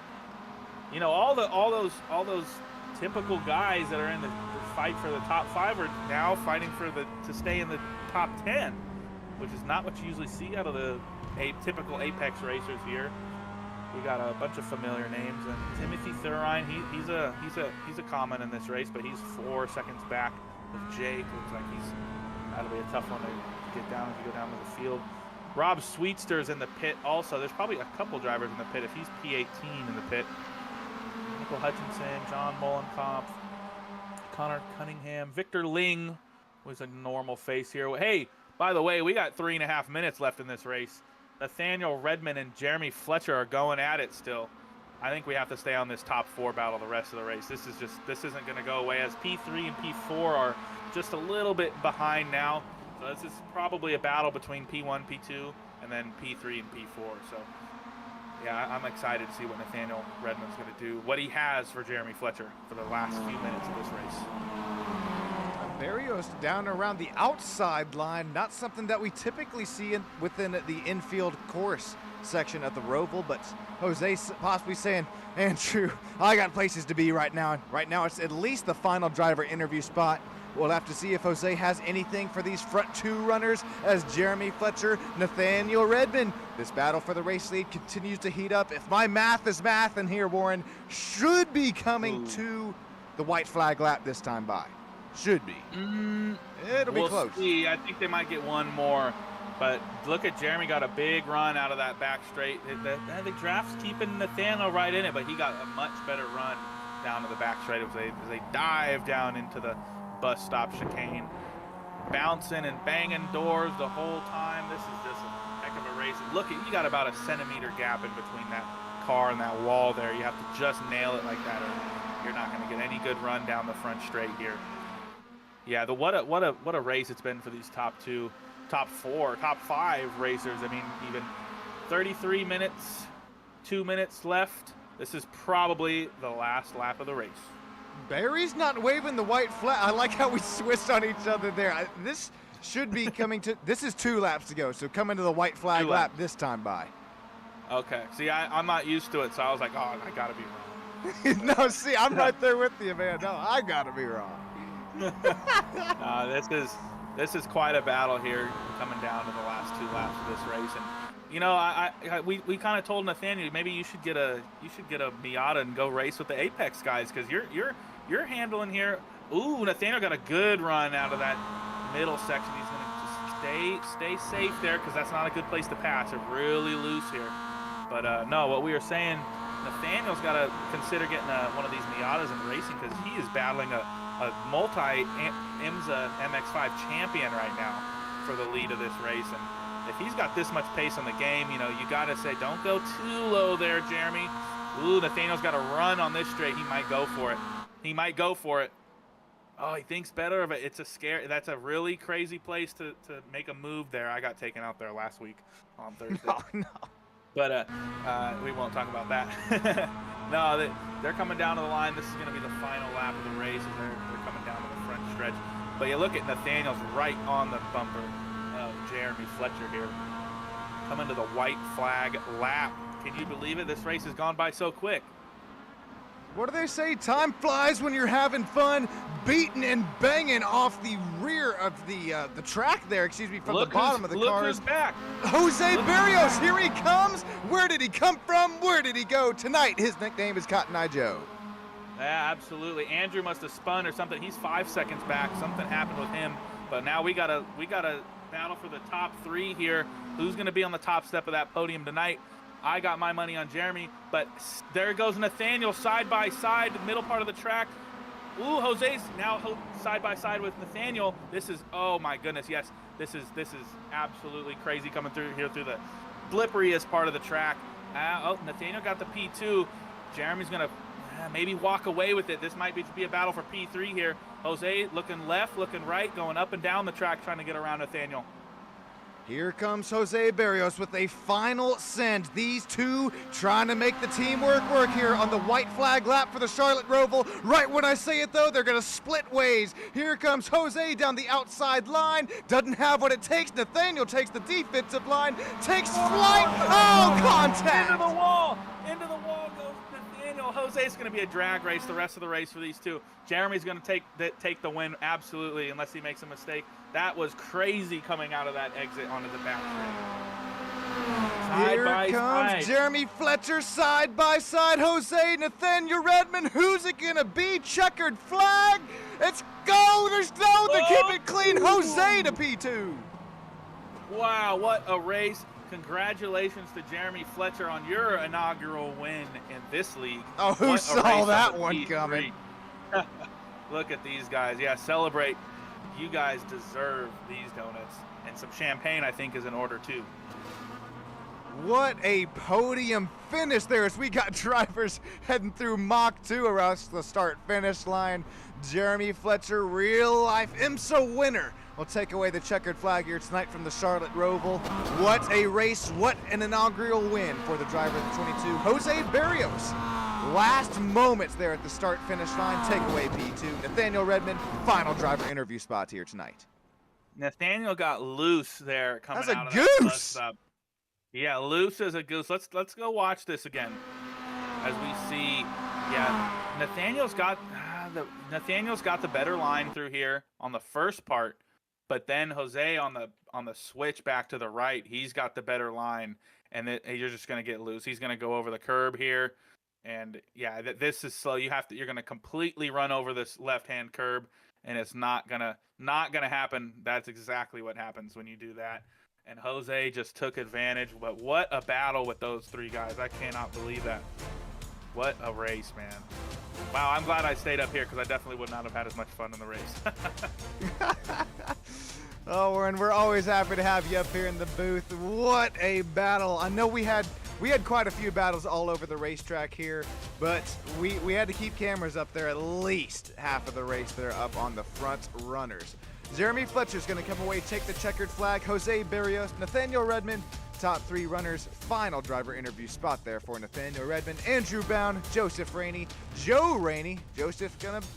You know, all those typical guys that are in the fight for the top 5 are now fighting to stay in the top 10, which is not what you usually see out of the typical Apex racers here. We got a bunch of familiar names, and Timothy Thurine, he's a common in this race, but he's 4 seconds back of Jake. Looks like that'll be a tough one to get down if you go down to the field. Rob Sweetster's in the pit also. There's probably a couple drivers in the pit if he's P18 in the pit. Michael Hutchinson, John Molenkamp, Connor Cunningham, Victor Ling was a normal face here. Hey, by the way, we got 3.5 minutes left in this race. Nathaniel Redmond and Jeremy Fletcher are going at it still. I think we have to stay on this top 4 battle the rest of the race. This isn't going to go away, as P3 and P4 are just a little bit behind now. So this is probably a battle between P1, P2, and then P3 and P4. So yeah, I'm excited to see what Nathaniel Redmond's going to do, what he has for Jeremy Fletcher for the last few minutes of this race. Barrios down around the outside line, not something that we typically see within the infield course section of the Roval, but Jose possibly saying, Andrew, I got places to be right now. And right now it's at least the final driver interview spot. We'll have to see if Jose has anything for these front 2 runners as Jeremy Fletcher, Nathaniel Redmond. This battle for the race lead continues to heat up. If my math is math, and here Warren should be coming to the white flag lap this time by. Should be. It'll be close. We'll see. I think they might get one more. But look at Jeremy, got a big run out of that back straight. The draft's keeping Nathaniel right in it, but he got a much better run down to the back straight as they dive down into the bus stop chicane. Bouncing and banging doors the whole time. This is just a heck of a race. Look, you got about a centimeter gap in between that car and that wall there. You have to just nail it like that, or you're not going to get any good run down the front straight here. Yeah, what a race it's been for these top 4, top 5 racers. I mean, even 33 minutes, 2 minutes left. This is probably the last lap of the race. Barry's not waving the white flag. I like how we switched on each other there. This should be coming to, this is 2 laps to go, so coming to the white flag lap this time by. Okay, see, I'm not used to it, so I was like, oh, I gotta be wrong. No, see, I'm right there with you, man. No, I gotta be wrong. This is quite a battle here, coming down to the last 2 laps of this race. And you know, we kind of told Nathaniel maybe you should get a Miata and go race with the Apex guys, because you're handling here. Ooh, Nathaniel got a good run out of that middle section. He's gonna just stay safe there, because that's not a good place to pass. They're really loose here. But no, what we were saying, Nathaniel's got to consider getting one of these Miatas and racing, because he is battling a multi-IMSA MX-5 champion right now for the lead of this race. And if he's got this much pace on the game, you know, you got to say, don't go too low there, Jeremy. Ooh, Nathaniel's got to run on this straight. He might go for it. Oh, he thinks better of it. It's a scare. That's a really crazy place to make a move there. I got taken out there last week on Thursday. Oh, no. But we won't talk about that. No, they're coming down to the line. This is going to be the final lap of the race, as they're coming down to the front stretch. But you look at Nathaniel's right on the bumper of Jeremy Fletcher here, coming to the white flag lap. Can you believe it? This race has gone by so quick. What do they say? Time flies when you're having fun. Beating and banging off the rear of the track there, excuse me, from the bottom of the look cars. Who's back. Jose Barrios, here he comes. Where did he come from? Where did he go? Tonight, his nickname is Cotton Eye Joe. Yeah, absolutely. Andrew must have spun or something. He's 5 seconds back. Something happened with him. But now we gotta battle for the top 3 here. Who's gonna be on the top step of that podium tonight? I got my money on Jeremy, but there goes Nathaniel side by side, the middle part of the track. Ooh, Jose's now side by side with Nathaniel. This is, oh my goodness, yes. This is absolutely crazy coming through here through the slipperiest part of the track. Oh, Nathaniel got the P2. Jeremy's gonna maybe walk away with it. This might be a battle for P3 here. Jose looking left, looking right, going up and down the track, trying to get around Nathaniel. Here comes Jose Barrios with a final send. These two trying to make the teamwork work here on the white flag lap for the Charlotte Roval. Right when I say it though, they're gonna split ways. Here comes Jose down the outside line. Doesn't have what it takes. Nathaniel takes the defensive line, takes flight. Oh, contact! Into the wall! Into the wall goes Nathaniel. Jose's gonna be a drag race the rest of the race for these two. Jeremy's gonna take the win, absolutely, unless he makes a mistake. That was crazy coming out of that exit onto the back straight. Here comes Jeremy Fletcher side by side. Jose, Nathaniel Redmond. Who's it gonna be? Checkered flag. Let's go. There's no to keep it clean. Jose to P2. Wow, what a race. Congratulations to Jeremy Fletcher on your inaugural win in this league. Oh, who saw that one coming? Look at these guys. Yeah, celebrate. You guys deserve these donuts, and some champagne I think is in order too. What a podium finish there as we got drivers heading through Mach 2 around the start finish line. Jeremy Fletcher, real life IMSA winner, will take away the checkered flag here tonight from the Charlotte Roval. What a race, what an inaugural win for the driver of the 22, Jose Barrios. Last moments there at the start finish line, take away P2. Nathaniel Redmond, final driver interview spot here tonight. Nathaniel got loose there coming That's out of a that goose. bus stop. Yeah, loose as a goose. Let's go watch this again as we see. Yeah, Nathaniel's got the better line through here on the first part, but then Jose on the switch back to the right, he's got the better line, and you're just gonna get loose. He's gonna go over the curb here. And yeah, this is slow. You're gonna completely run over this left-hand curb, and it's not gonna happen. That's exactly what happens when you do that. And Jose just took advantage. But what a battle with those three guys! I cannot believe that. What a race, man! Wow, I'm glad I stayed up here because I definitely would not have had as much fun in the race. Oh, and we're always happy to have you up here in the booth. What a battle! I know we had quite a few battles all over the racetrack here, but we had to keep cameras up there at least half of the race there up on the front runners. Jeremy Fletcher's going to come away, take the checkered flag. Jose Barrios, Nathaniel Redmond, top three runners. Final driver interview spot there for Nathaniel Redmond, Andrew Bound, Joseph Rainey, Joe Rainey. Joseph going to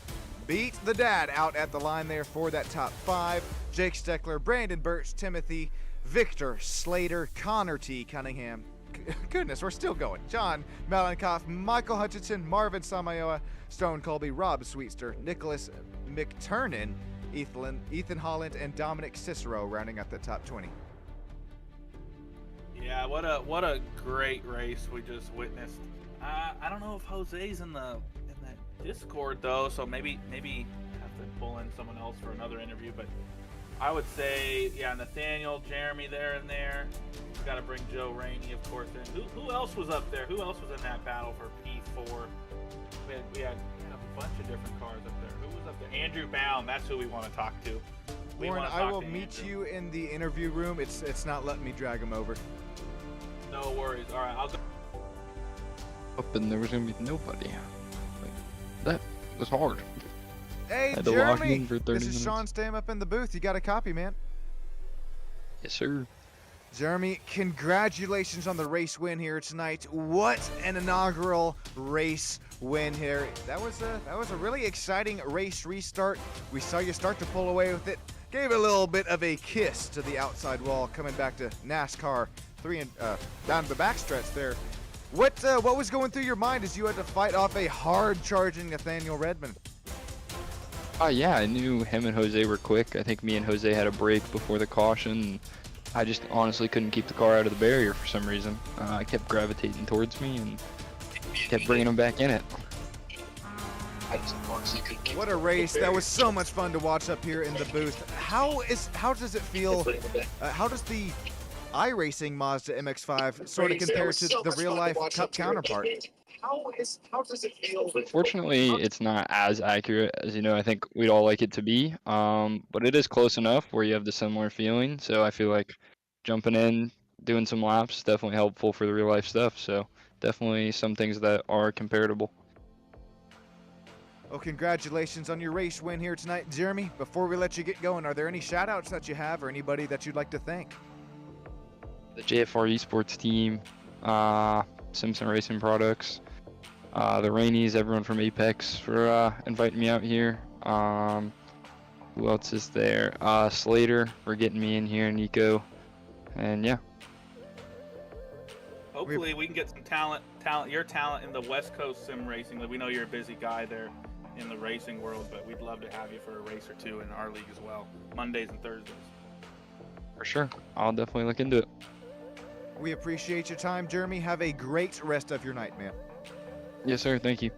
beat the dad out at the line there for that top five. Jake Steckler, Brandon Birch, Timothy, Victor Slater, Connor T. Cunningham. Goodness, we're still going. John Malenkoff, Michael Hutchinson, Marvin Samayoa, Stone Colby, Rob Sweetster, Nicholas McTurnan, Ethan Holland, and Dominic Cicero rounding out the top 20. Yeah, what a great race we just witnessed. I don't know if Jose's in that Discord though, so maybe have to pull in someone else for another interview. But I would say, yeah, Nathaniel, Jeremy there and there. We've got to bring Joe Rainey, of course, in. Who else was up there? Who else was in that battle for P4? We had a bunch of different cars up there. Who was up there? Andrew Bound. That's who we want to talk to. Warren, I will meet you in the interview room. It's not letting me drag him over. No worries. All right, I'll go. Up and there was gonna be nobody. That was hard. Hey, had to lock Jeremy, in for 30 this is minutes. Sean Stam up in the booth. You got a copy, man. Yes, sir. Jeremy, congratulations on the race win here tonight. What an inaugural race win here. That was a really exciting race restart. We saw you start to pull away with it. Gave a little bit of a kiss to the outside wall coming back to NASCAR down the backstretch there. What was going through your mind as you had to fight off a hard-charging Nathaniel Redmond? Yeah, I knew him and Jose were quick. I think me and Jose had a break before the caution. I just honestly couldn't keep the car out of the barrier for some reason. I kept gravitating towards me and kept bringing him back in it. What a race. That was so much fun to watch up here in the booth. How does it feel? How does the iRacing Mazda MX-5 sort of compared to the real-life Cup counterpart? How does it feel? Fortunately, it's not as accurate as I think we'd all like it to be. But it is close enough where you have the similar feeling. So I feel like jumping in, doing some laps, is definitely helpful for the real life stuff. So definitely some things that are comparable. Well, congratulations on your race win here tonight, Jeremy. Before we let you get going, are there any shout-outs that you have or anybody that you'd like to thank? The JFR Esports team, Simpson Racing Products, the Rainies, everyone from Apex for inviting me out here. Who else is there? Slater for getting me in here, Nico, and yeah. Hopefully we can get some your talent in the West Coast sim racing. We know you're a busy guy there in the racing world, but we'd love to have you for a race or two in our league as well, Mondays and Thursdays. For sure, I'll definitely look into it. We appreciate your time, Jeremy. Have a great rest of your night, man. Yes, sir. Thank you.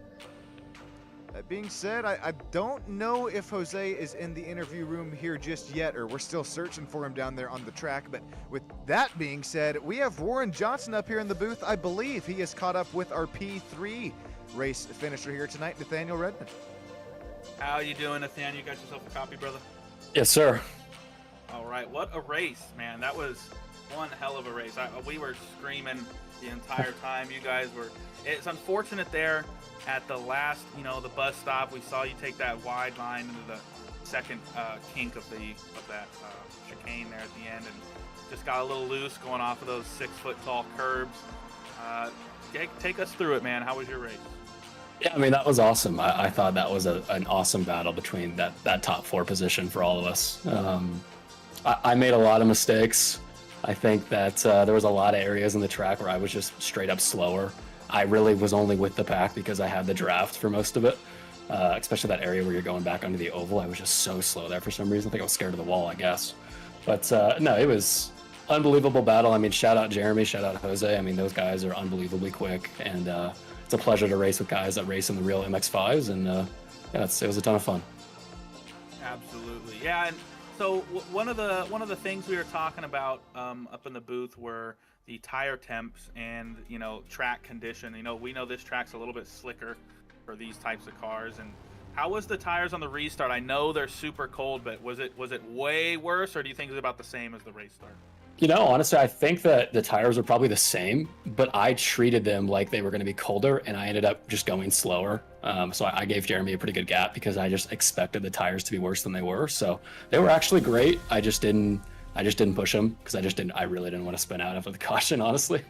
That being said, I don't know if Jose is in the interview room here just yet, or we're still searching for him down there on the track. But with that being said, we have Warren Johnson up here in the booth. I believe he is caught up with our P3 race finisher here tonight, Nathaniel Redmond. How you doing, Nathaniel? You got yourself a copy, brother? Yes, sir. All right, what a race, man. That was one hell of a race. We were screaming the entire time. You guys were. It's unfortunate there at the last, the bus stop. We saw you take that wide line into the second kink of that chicane there at the end, and just got a little loose going off of those 6-foot-tall curbs. Take us through it, man. How was your race? Yeah, I mean, that was awesome. I thought that was an awesome battle between that top 4 position for all of us. I made a lot of mistakes. I think that there was a lot of areas in the track where I was just straight up slower. I really was only with the pack because I had the draft for most of it, especially that area where you're going back under the oval. I was just so slow there for some reason. I think I was scared of the wall, I guess. But no, it was unbelievable battle. I mean, shout out Jeremy, shout out Jose. I mean, those guys are unbelievably quick, and it's a pleasure to race with guys that race in the real MX-5s, and yeah, it was a ton of fun. Absolutely, yeah. And so one of the things we were talking about up in the booth were the tire temps and track condition. We know this track's a little bit slicker for these types of cars. And how was the tires on the restart? I know they're super cold, but was it way worse, or do you think it was about the same as the race start? Honestly, I think that the tires are probably the same, but I treated them like they were going to be colder, and I ended up just going slower. So I gave Jeremy a pretty good gap because I just expected the tires to be worse than they were. So they were actually great. I just didn't push them because I really didn't want to spin out after the caution, honestly.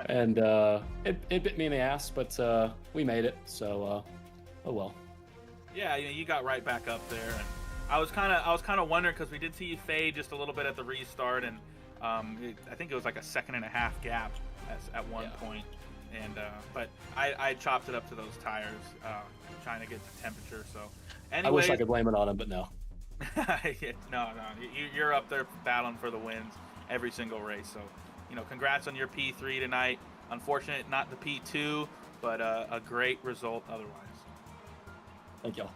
And it bit me in the ass, but we made it. So oh well. Yeah, you got right back up there, and I was kind of wondering because we did see you fade just a little bit at the restart, and I think it was like a 1.5-second gap at one point, and but I chopped it up to those tires, trying to get the temperature. So, anyways, I wish I could blame it on him, but no. No, you're up there battling for the wins every single race. So, congrats on your P3 tonight. Unfortunate not the P2, but a great result otherwise. Thank y'all.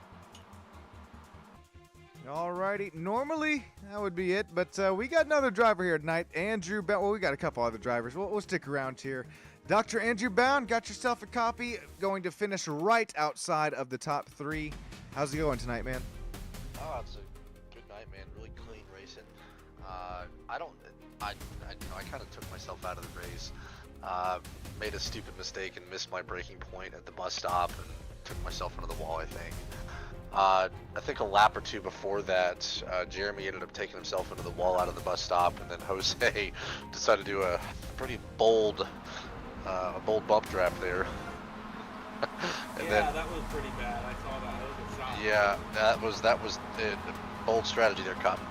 Alrighty, normally that would be it, but we got another driver here tonight, Andrew Bound. Well, we got a couple other drivers. We'll stick around here. Dr. Andrew Bound, got yourself a copy, going to finish right outside of the top 3. How's it going tonight, man? Oh, it's a good night, man. Really clean racing. I kind of took myself out of the race. Made a stupid mistake and missed my braking point at the bus stop and took myself into the wall, I think. I think a lap or two before that, Jeremy ended up taking himself into the wall out of the bus stop, and then Jose decided to do a pretty bold bump draft there. And yeah, that was pretty bad. I saw that. That was a shot. Yeah, that was a bold strategy there, Cotton.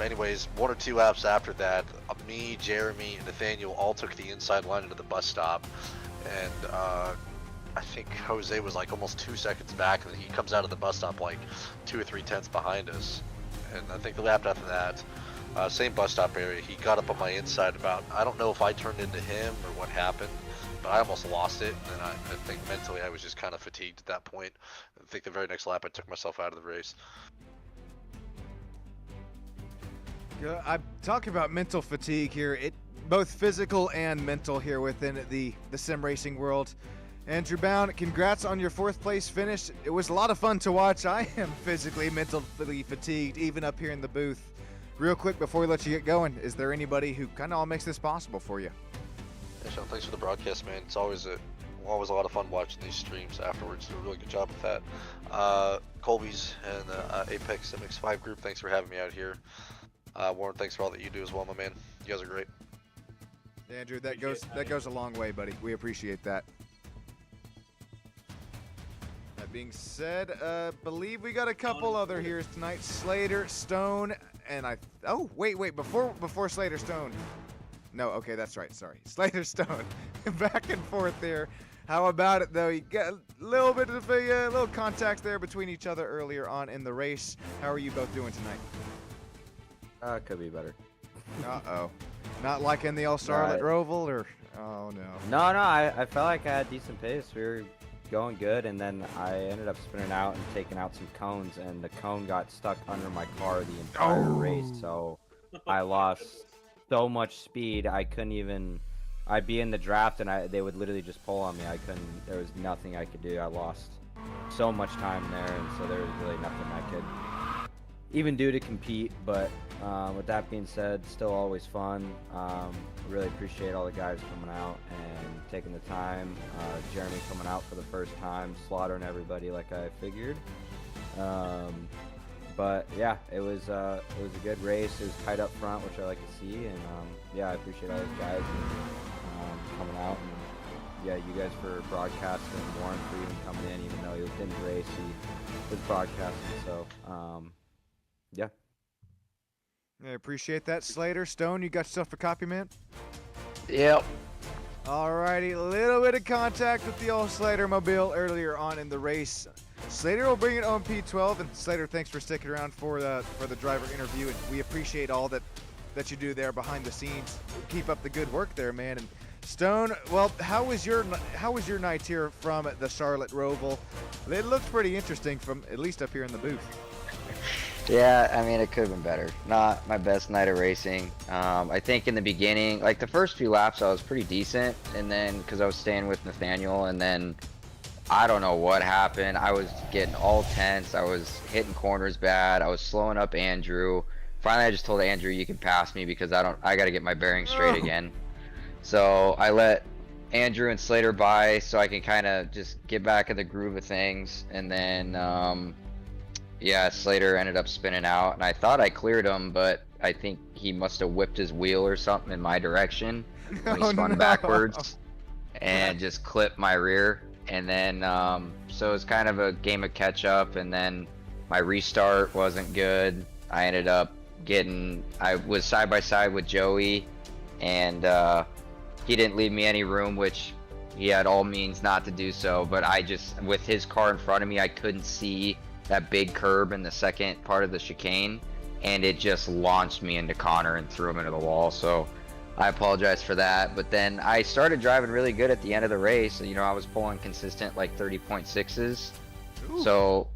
Anyways, 1 or 2 laps after that, me, Jeremy, and Nathaniel all took the inside line into the bus stop, and I think Jose was like almost 2 seconds back, and then he comes out of the bus stop like 2 or 3 tenths behind us. And I think the lap after that, same bus stop area, he got up on my inside about, I don't know if I turned into him or what happened, but I almost lost it, and I think mentally I was just kind of fatigued at that point. I think the very next lap I took myself out of the race. I'm talking about mental fatigue here. Both physical and mental here within the sim racing world. Andrew Bound, congrats on your 4th place finish. It was a lot of fun to watch. I am physically, mentally fatigued, even up here in the booth. Real quick before we let you get going, is there anybody who kind of all makes this possible for you? Yeah, Sean, thanks for the broadcast, man. It's always a lot of fun watching these streams afterwards. Do a really good job with that. Colby's and Apex MX-5 group, thanks for having me out here. Warren, thanks for all that you do as well, my man. You guys are great. Andrew, that goes a long way, buddy. We appreciate that. That being said, believe we got a couple other here tonight. Slater, Stone, and oh, wait, before Slater, Stone. No, okay, that's right, sorry. Slater, Stone, back and forth there. How about it, though? You got a little bit of a little contact there between each other earlier on in the race. How are you both doing tonight? Could be better. Uh-oh. Not like in the All-Star at Roval, or? Oh, no. No, I felt like I had decent pace. We were going good, and then I ended up spinning out and taking out some cones, and the cone got stuck under my car the entire race, so I lost so much speed. I couldn't even... I'd be in the draft, and they would literally just pull on me. I couldn't... There was nothing I could do. I lost so much time there, and so there was really nothing I could even do to compete, but with that being said, still always fun. Really appreciate all the guys coming out and taking the time. Jeremy coming out for the first time, slaughtering everybody like I figured. But yeah, it was a good race. It was tight up front, which I like to see, and yeah, I appreciate all those guys coming out. And yeah, you guys for broadcasting, Warren for even coming in, even though he didn't race, he was broadcasting. So yeah. I appreciate that. Slater, Stone, you got yourself a copy, man? Yep. Alrighty, a little bit of contact with the old Slater mobile earlier on in the race. Slater will bring it on P12, and Slater, thanks for sticking around for the driver interview, and we appreciate all that you do there behind the scenes. Keep up the good work there, man. And Stone, well, how was your night here from the Charlotte Roval? It looked pretty interesting from at least up here in the booth. Yeah, I mean, it could have been better. Not my best night of racing. I think in the beginning, like the first few laps, I was pretty decent, and then because I was staying with Nathaniel, and then I don't know what happened. I was getting all tense. I was hitting corners bad. I was slowing up Andrew. Finally, I just told Andrew, "You can pass me because I got to get my bearings straight again." So I let Andrew and Slater by so I can kind of just get back in the groove of things, and then. Yeah, Slater ended up spinning out, and I thought I cleared him, but I think he must have whipped his wheel or something in my direction when he spun backwards and just clipped my rear. And then, so it was kind of a game of catch up, and then my restart wasn't good. I ended up I was side by side with Joey, and he didn't leave me any room, which he had all means not to do so, but with his car in front of me, I couldn't see that big curb in the second part of the chicane, and it just launched me into Connor and threw him into the wall. So I apologize for that. But then I started driving really good at the end of the race. You know, I was pulling consistent like 30.6s. So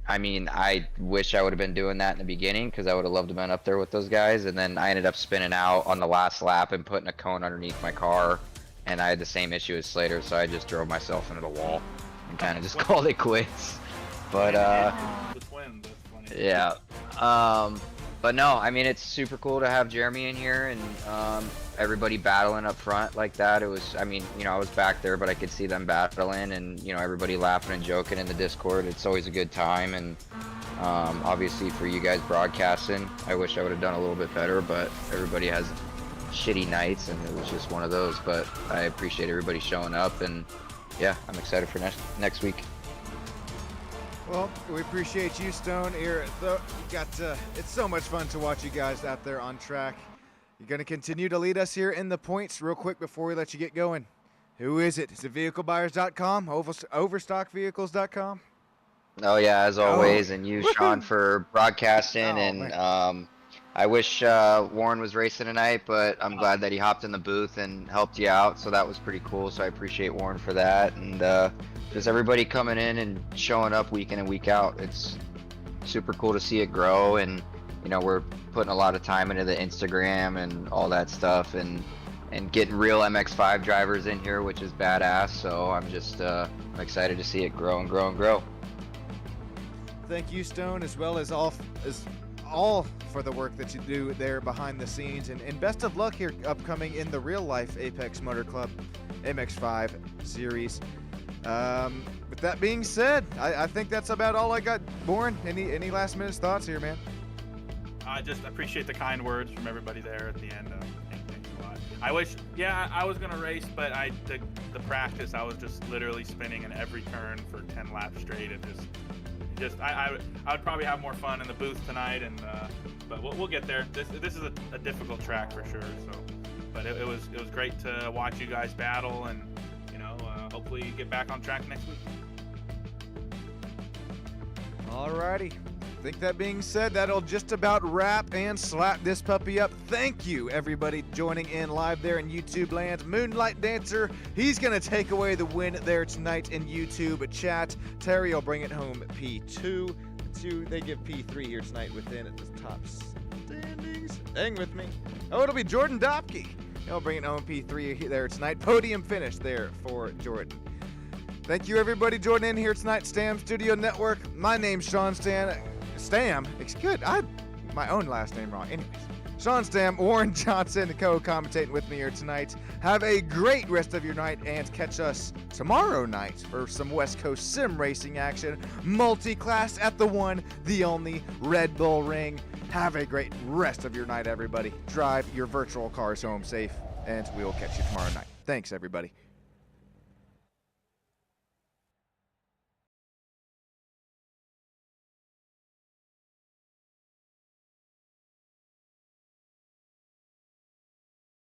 I mean, I wish I would have been doing that in the beginning, because I would have loved to have been up there with those guys. And then I ended up spinning out on the last lap and putting a cone underneath my car, and I had the same issue as Slater, so I just drove myself into the wall and kind of just called it quits. But the twin, that's funny. yeah, but no, I mean, it's super cool to have Jeremy in here, and everybody battling up front like that. It was, I mean, you know, I was back there, but I could see them battling, and you know, everybody laughing and joking in the Discord. It's always a good time, and obviously for you guys broadcasting, I wish I would have done a little bit better, but everybody has shitty nights, and it was just one of those. But I appreciate everybody showing up, and yeah, I'm excited for next week. Well, we appreciate you, Stone. Here, you got it's so much fun to watch you guys out there on track. You're going to continue to lead us here in the points. Real quick before we let you get going, who is it? Is it vehiclebuyers.com? Overstockvehicles.com? Oh yeah, as always, and you, Sean, for broadcasting. And I wish Warren was racing tonight, but I'm glad that he hopped in the booth and helped you out, so that was pretty cool. So I appreciate Warren for that, and just everybody coming in and showing up week in and week out. It's super cool to see it grow, and you know, we're putting a lot of time into the Instagram and all that stuff, and getting real MX-5 drivers in here, which is badass. So I'm just I'm excited to see it grow and grow and grow. Thank you, Stone, as well as all for the work that you do there behind the scenes, and best of luck here upcoming in the real life Apex Motor Club MX-5 series. With that being said, I think that's about all I got. Warren, any last minute thoughts here, man? I just appreciate the kind words from everybody there at the end. Thanks a lot. I wish, yeah, I was gonna race, but the practice, I was just literally spinning in every turn for 10 laps straight. It just I would probably have more fun in the booth tonight, and but we'll get there. This is a difficult track for sure. So, but it was great to watch you guys battle, and you know, hopefully get back on track next week. Alrighty. I think that being said, that'll just about wrap and slap this puppy up. Thank you, everybody, joining in live there in YouTube land. Moonlight Dancer, he's going to take away the win there tonight in YouTube chat. Terry will bring it home P2. They give P3 here tonight within the top standings. Hang with me. Oh, it'll be Jordan Dopke. He'll bring it home P3 there tonight. Podium finish there for Jordan. Thank you, everybody, joining in here tonight. Stam Studio Network. My name's Sean Stam. It's good. My own last name wrong. Anyways, Sean Stam, Warren Johnson, co-commentating with me here tonight. Have a great rest of your night, and catch us tomorrow night for some West Coast sim racing action. Multi-class at the one, the only Red Bull Ring. Have a great rest of your night, everybody. Drive your virtual cars home safe, and we will catch you tomorrow night. Thanks, everybody.